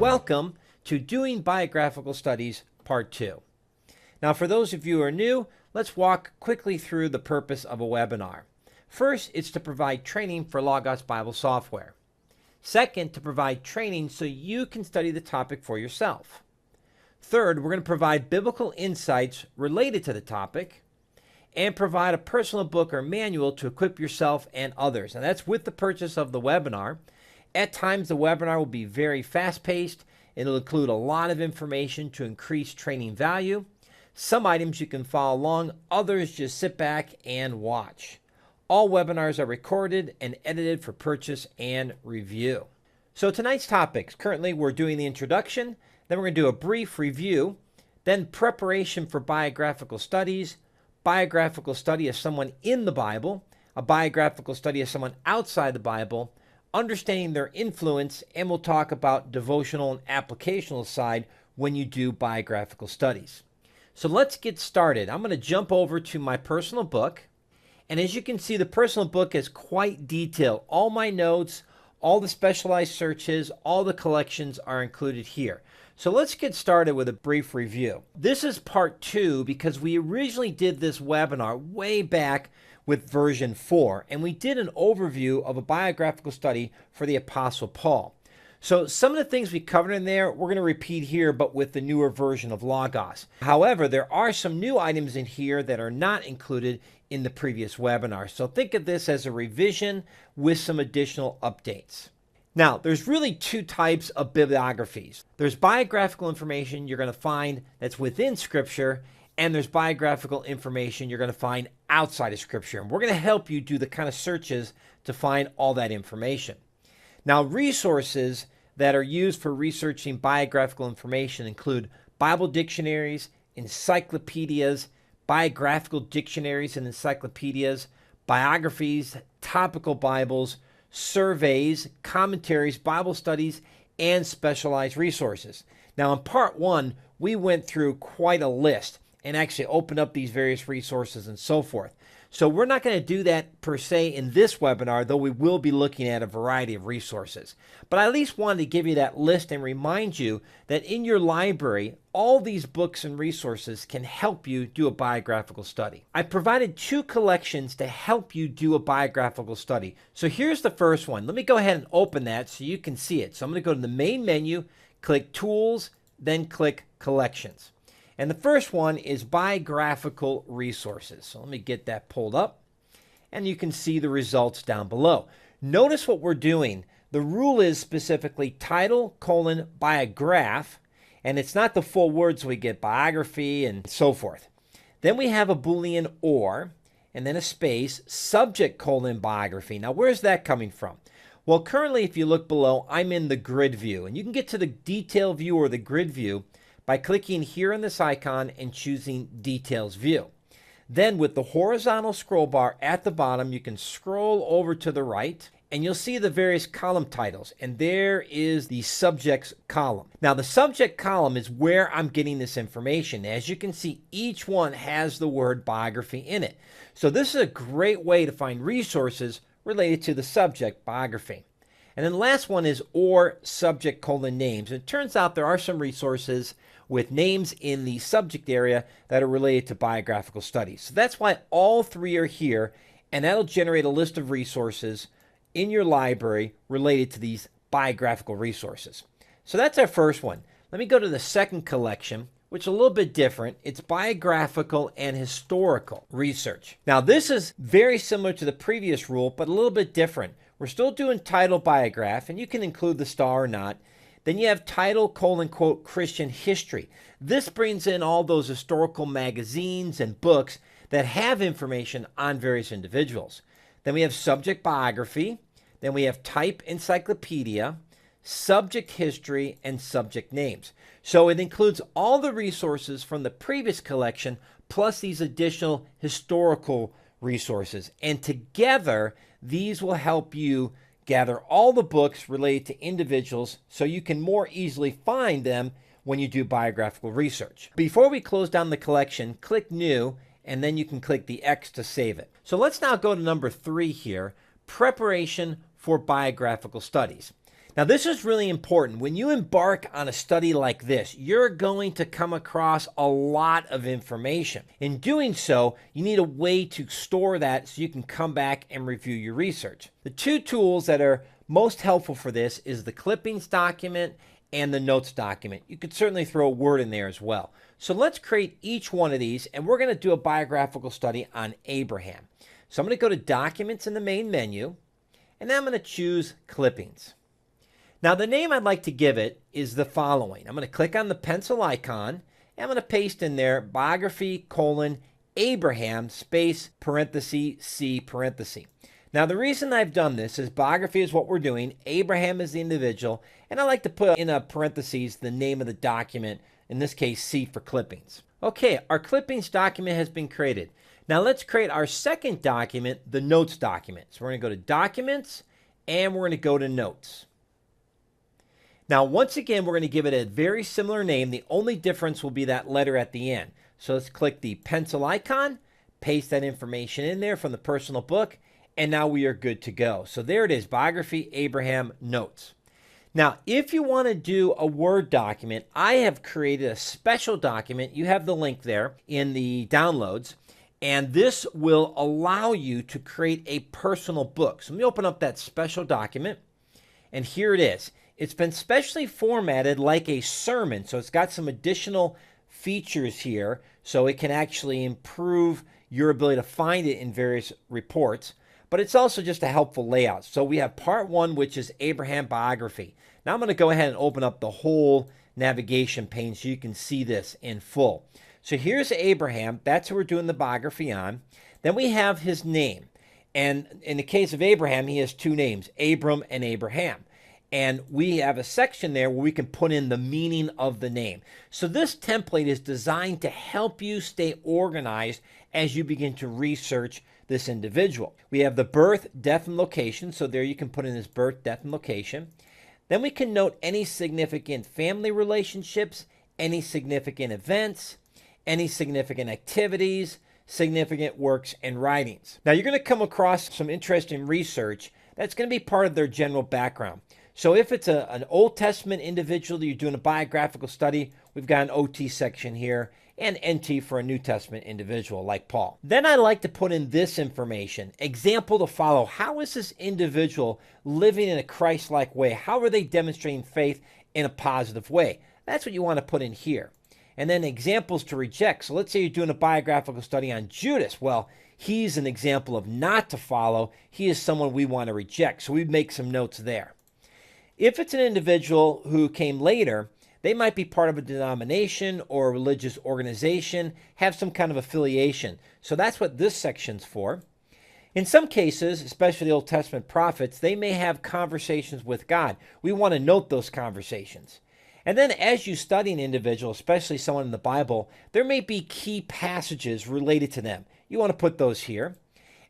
Welcome to Doing Biographical Studies Part 2. Now, for those of you who are new, let's walk quickly through the purpose of a webinar. First, it's to provide training for Logos Bible software. Second, to provide training so you can study the topic for yourself. Third, we're going to provide biblical insights related to the topic and provide a personal book or manual to equip yourself and others. And that's with the purchase of the webinar. At times, the webinar will be very fast-paced. It'll include a lot of information to increase training value. Some items you can follow along, others just sit back and watch. All webinars are recorded and edited for purchase and review. So tonight's topics, currently we're doing the introduction, then we're going to do a brief review, then preparation for biographical studies, biographical study of someone in the Bible, a biographical study of someone outside the Bible, understanding their influence, and we'll talk about devotional and applicational side when you do biographical studies. So let's get started. I'm going to jump over to my personal book. And as you can see, the personal book is quite detailed. All my notes, all the specialized searches, all the collections are included here. So let's get started with a brief review. This is part 2 because we originally did this webinar way back with version 4, and we did an overview of a biographical study for the Apostle Paul. So some of the things we covered in there, we're going to repeat here, but with the newer version of Logos. However, there are some new items in here that are not included in the previous webinar. So think of this as a revision with some additional updates. Now, there's really two types of bibliographies. There's biographical information you're going to find that's within Scripture, and there's biographical information you're going to find outside of Scripture. And we're going to help you do the kind of searches to find all that information. Now, resources that are used for researching biographical information include Bible dictionaries, encyclopedias, biographical dictionaries and encyclopedias, biographies, topical Bibles, surveys, commentaries, Bible studies, and specialized resources. Now, in part 1, we went through quite a list and actually opened up these various resources and so forth. So we're not going to do that per se in this webinar, though we will be looking at a variety of resources. But I at least wanted to give you that list and remind you that in your library, all these books and resources can help you do a biographical study. I provided 2 collections to help you do a biographical study. So here's the first one. Let me go ahead and open that so you can see it. So I'm going to go to the main menu, click Tools, then click Collections. And the first one is biographical resources. So let me get that pulled up, and you can see the results down below. Notice what we're doing. The rule is specifically title, biograph, and it's not the full words, so we get biography and so forth. Then we have a Boolean or, and then a space, subject, biography. Now, where's that coming from? Well, currently, if you look below, I'm in the grid view, and you can get to the detail view or the grid view by clicking here on this icon and choosing Details View. Then with the horizontal scroll bar at the bottom, you can scroll over to the right and you'll see the various column titles, and there is the subjects column. Now the subject column is where I'm getting this information. As you can see, each one has the word biography in it. So this is a great way to find resources related to the subject biography. And then the last one is or subject names. It turns out there are some resources with names in the subject area that are related to biographical studies. So that's why all 3 are here, and that'll generate a list of resources in your library related to these biographical resources. So that's our first one. Let me go to the second collection, which is a little bit different. It's biographical and historical research. Now this is very similar to the previous rule, but a little bit different. We're still doing title biograph, and you can include the star or not. Then you have title, Christian history. This brings in all those historical magazines and books that have information on various individuals. Then we have subject biography. Then we have type encyclopedia, subject history, and subject names. So it includes all the resources from the previous collection, plus these additional historical resources. And together, these will help you gather all the books related to individuals so you can more easily find them when you do biographical research. Before we close down the collection, click New, and then you can click the X to save it. So let's now go to number 3 here, preparation for biographical studies. Now, this is really important. When you embark on a study like this, you're going to come across a lot of information. In doing so, you need a way to store that so you can come back and review your research. The two tools that are most helpful for this is the clippings document and the notes document. You could certainly throw a word in there as well. So let's create each one of these, and we're going to do a biographical study on Abraham. So I'm going to go to Documents in the main menu, and then I'm going to choose Clippings. Now, the name I'd like to give it is the following. I'm going to click on the pencil icon, and I'm going to paste in there Biography, Abraham, space, parenthesis, C, parenthesis. Now, the reason I've done this is biography is what we're doing, Abraham is the individual, and I like to put in a parentheses the name of the document, in this case, C for clippings. Okay, our clippings document has been created. Now, let's create our second document, the notes document. So we're going to go to Documents, and we're going to go to Notes. Now, once again, we're going to give it a very similar name. The only difference will be that letter at the end. So let's click the pencil icon, paste that information in there from the personal book, and now we are good to go. So there it is, Biography, Abraham, Notes. Now, if you want to do a Word document, I have created a special document. You have the link there in the downloads, and this will allow you to create a personal book. So let me open up that special document, and here it is. It's been specially formatted like a sermon, so it's got some additional features here, so it can actually improve your ability to find it in various reports, but it's also just a helpful layout. So we have part one, which is Abraham biography. Now I'm going to go ahead and open up the whole navigation pane so you can see this in full. So here's Abraham. That's who we're doing the biography on. Then we have his name, and in the case of Abraham, he has two names, Abram and Abraham. And we have a section there where we can put in the meaning of the name. So this template is designed to help you stay organized as you begin to research this individual. We have the birth, death, and location. So there you can put in his birth, death, and location. Then we can note any significant family relationships, any significant events, any significant activities, significant works and writings. Now you're going to come across some interesting research that's going to be part of their general background. So if it's an Old Testament individual that you're doing a biographical study, we've got an OT section here, and NT for a New Testament individual like Paul. Then I like to put in this information, example to follow. How is this individual living in a Christ-like way? How are they demonstrating faith in a positive way? That's what you want to put in here. And then examples to reject. So let's say you're doing a biographical study on Judas. Well, he's an example of not to follow. He is someone we want to reject. So we make some notes there. If it's an individual who came later, they might be part of a denomination or a religious organization, have some kind of affiliation. So that's what this section's for. In some cases, especially the Old Testament prophets, they may have conversations with God. We want to note those conversations. And then as you study an individual, especially someone in the Bible, there may be key passages related to them. You want to put those here.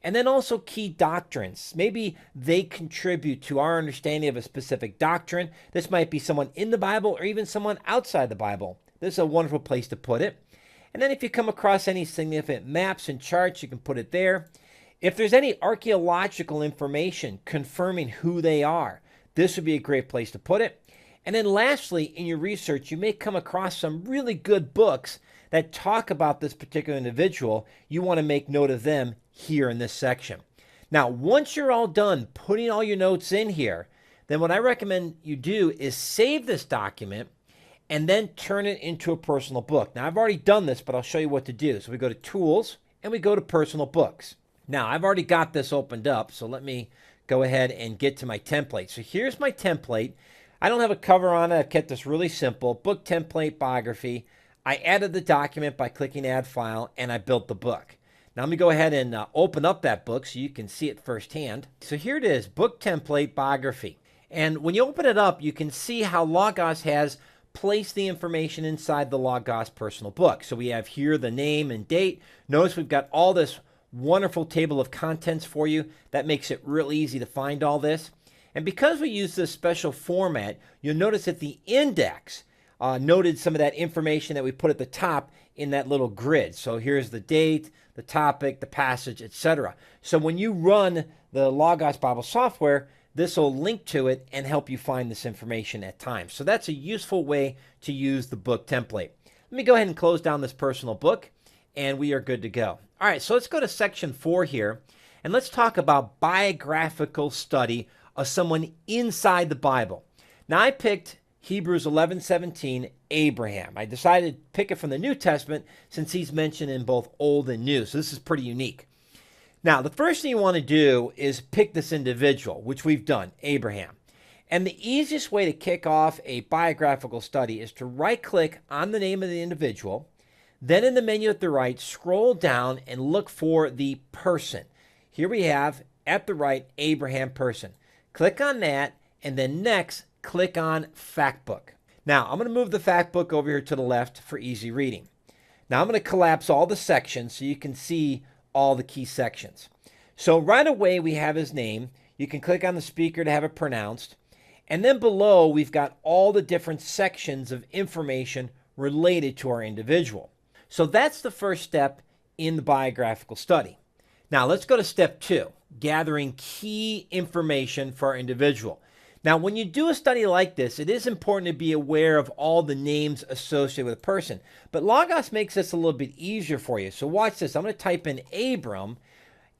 And then also key doctrines. Maybe they contribute to our understanding of a specific doctrine. This might be someone in the Bible or even someone outside the Bible. This is a wonderful place to put it. And then if you come across any significant maps and charts, you can put it there. If there's any archaeological information confirming who they are, this would be a great place to put it. And then lastly, in your research, you may come across some really good books that talk about this particular individual. You want to make note of them here in this section. Now, once you're all done putting all your notes in here, then what I recommend you do is save this document and then turn it into a personal book. Now, I've already done this, but I'll show you what to do. So we go to Tools and we go to Personal Books. Now, I've already got this opened up, so let me go ahead and get to my template. So here's my template. I don't have a cover on it. I've kept this really simple. Book template, biography. I added the document by clicking Add File, and I built the book. Now let me go ahead and open up that book so you can see it firsthand. So here it is, Book Template Biography. And when you open it up, you can see how Logos has placed the information inside the Logos personal book. So we have here the name and date. Notice we've got all this wonderful table of contents for you. That makes it real easy to find all this. And because we use this special format, you'll notice that the index noted some of that information that we put at the top in that little grid. So here's the date, the topic, the passage, etc. So when you run the Logos Bible software, this will link to it and help you find this information at times. So that's a useful way to use the book template. Let me go ahead and close down this personal book, and we are good to go. All right, so let's go to section 4 here, and let's talk about biographical study of someone inside the Bible. Now, I picked Hebrews 11:17, Abraham. I decided to pick it from the New Testament since he's mentioned in both Old and New, so this is pretty unique. Now, the first thing you want to do is pick this individual, which we've done, Abraham. And the easiest way to kick off a biographical study is to right-click on the name of the individual, then in the menu at the right, scroll down and look for the person. Here we have, at the right, Abraham person. Click on that, and then next, click on Fact Book. Now, I'm going to move the Fact Book over here to the left for easy reading. Now, I'm going to collapse all the sections so you can see all the key sections. So right away, we have his name. You can click on the speaker to have it pronounced. And then below, we've got all the different sections of information related to our individual. So that's the first step in the biographical study. Now, let's go to step 2, gathering key information for our individual. Now, when you do a study like this, it is important to be aware of all the names associated with a person. But Logos makes this a little bit easier for you. So watch this. I'm going to type in Abram,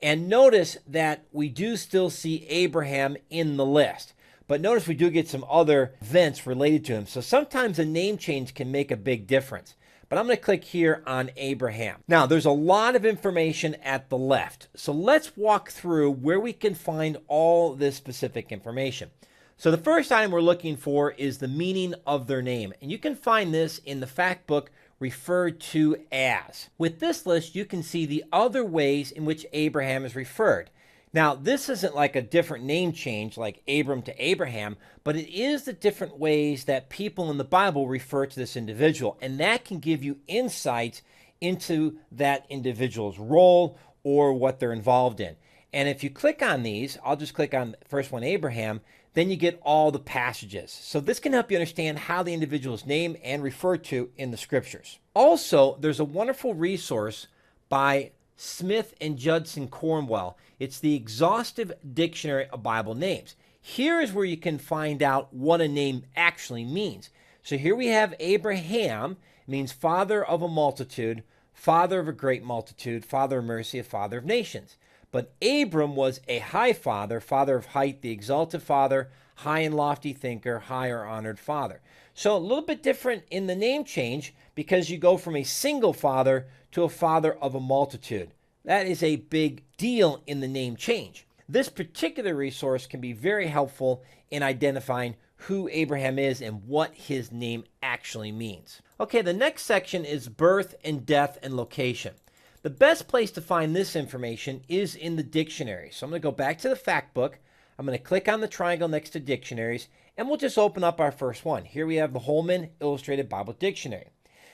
and notice that we do still see Abraham in the list. But notice we do get some other events related to him. So sometimes a name change can make a big difference. But I'm going to click here on Abraham. Now, there's a lot of information at the left. So let's walk through where we can find all this specific information. So the first item we're looking for is the meaning of their name. And you can find this in the fact book referred to as. With this list, you can see the other ways in which Abraham is referred. Now, this isn't like a different name change like Abram to Abraham, but it is the different ways that people in the Bible refer to this individual. And that can give you insights into that individual's role or what they're involved in. And if you click on these, I'll just click on the first one, Abraham, then you get all the passages. So this can help you understand how the individual is named and referred to in the scriptures. Also, there's a wonderful resource by Smith and Judson Cornwell. It's the Exhaustive Dictionary of Bible Names. Here is where you can find out what a name actually means. So here we have Abraham, means father of a multitude, father of a great multitude, father of mercy, a father of nations. But Abram was a high father, father of height, the exalted father, high and lofty thinker, high or honored father. So a little bit different in the name change because you go from a single father to a father of a multitude. That is a big deal in the name change. This particular resource can be very helpful in identifying who Abraham is and what his name actually means. Okay, the next section is birth and death and location. The best place to find this information is in the dictionary. So I'm going to go back to the fact book. I'm going to click on the triangle next to dictionaries, and we'll just open up our first one. Here we have the Holman Illustrated Bible Dictionary.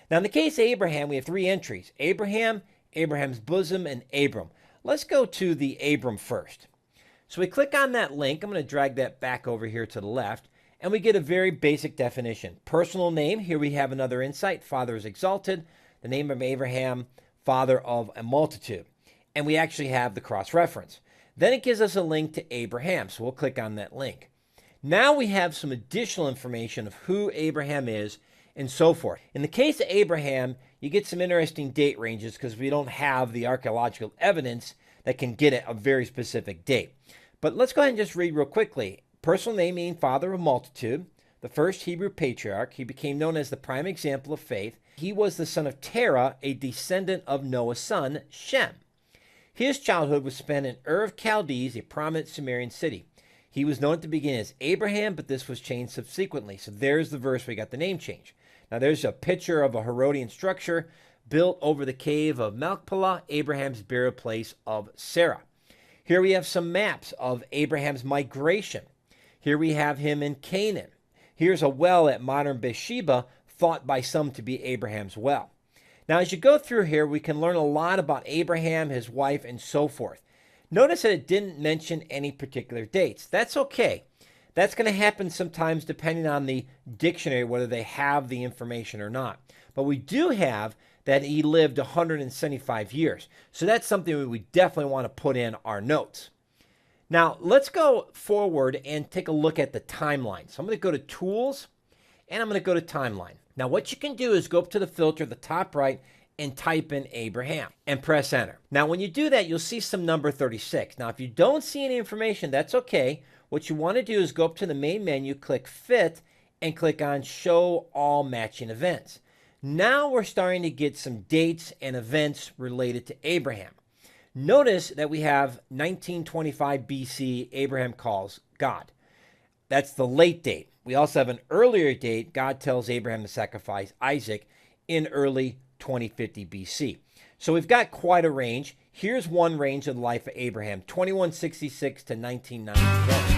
Now, in the case of Abraham, we have 3 entries: Abraham, Abraham's bosom, and Abram. Let's go to the Abram first. So we click on that link. I'm going to drag that back over here to the left, and we get a very basic definition. Personal name, here we have another insight. Father is exalted. The name of Abraham, father of a multitude. And we actually have the cross-reference. Then it gives us a link to Abraham, so we'll click on that link. Now we have some additional information of who Abraham is and so forth. In the case of Abraham, you get some interesting date ranges because we don't have the archaeological evidence that can get at a very specific date. But let's go ahead and just read real quickly. Personal name meaning father of a multitude, the first Hebrew patriarch. He became known as the prime example of faith. He was the son of Terah, a descendant of Noah's son, Shem. His childhood was spent in Ur of Chaldees, a prominent Sumerian city. He was known at the beginning as Abraham, but this was changed subsequently. So there's the verse we got the name change. Now there's a picture of a Herodian structure built over the cave of Machpelah, Abraham's burial place of Sarah. Here we have some maps of Abraham's migration. Here we have him in Canaan. Here's a well at modern Beersheba, thought by some to be Abraham's well. Now, as you go through here, we can learn a lot about Abraham, his wife, and so forth. Notice that it didn't mention any particular dates. That's okay. That's going to happen sometimes depending on the dictionary, whether they have the information or not. But we do have that he lived 175 years. So that's something we definitely want to put in our notes. Now, let's go forward and take a look at the timeline. So I'm going to go to Tools, and I'm going to go to Timeline. Now, what you can do is go up to the filter at the top right and type in Abraham and press Enter. Now, when you do that, you'll see some number 36. Now, if you don't see any information, that's okay. What you want to do is go up to the main menu, click Fit, and click on Show All Matching Events. Now we're starting to get some dates and events related to Abraham. Notice that we have 1925 BC, Abraham calls God. That's the late date. We also have an earlier date. God tells Abraham to sacrifice Isaac in early 2050 BC. So we've got quite a range. Here's one range of the life of Abraham, 2166 to 1997.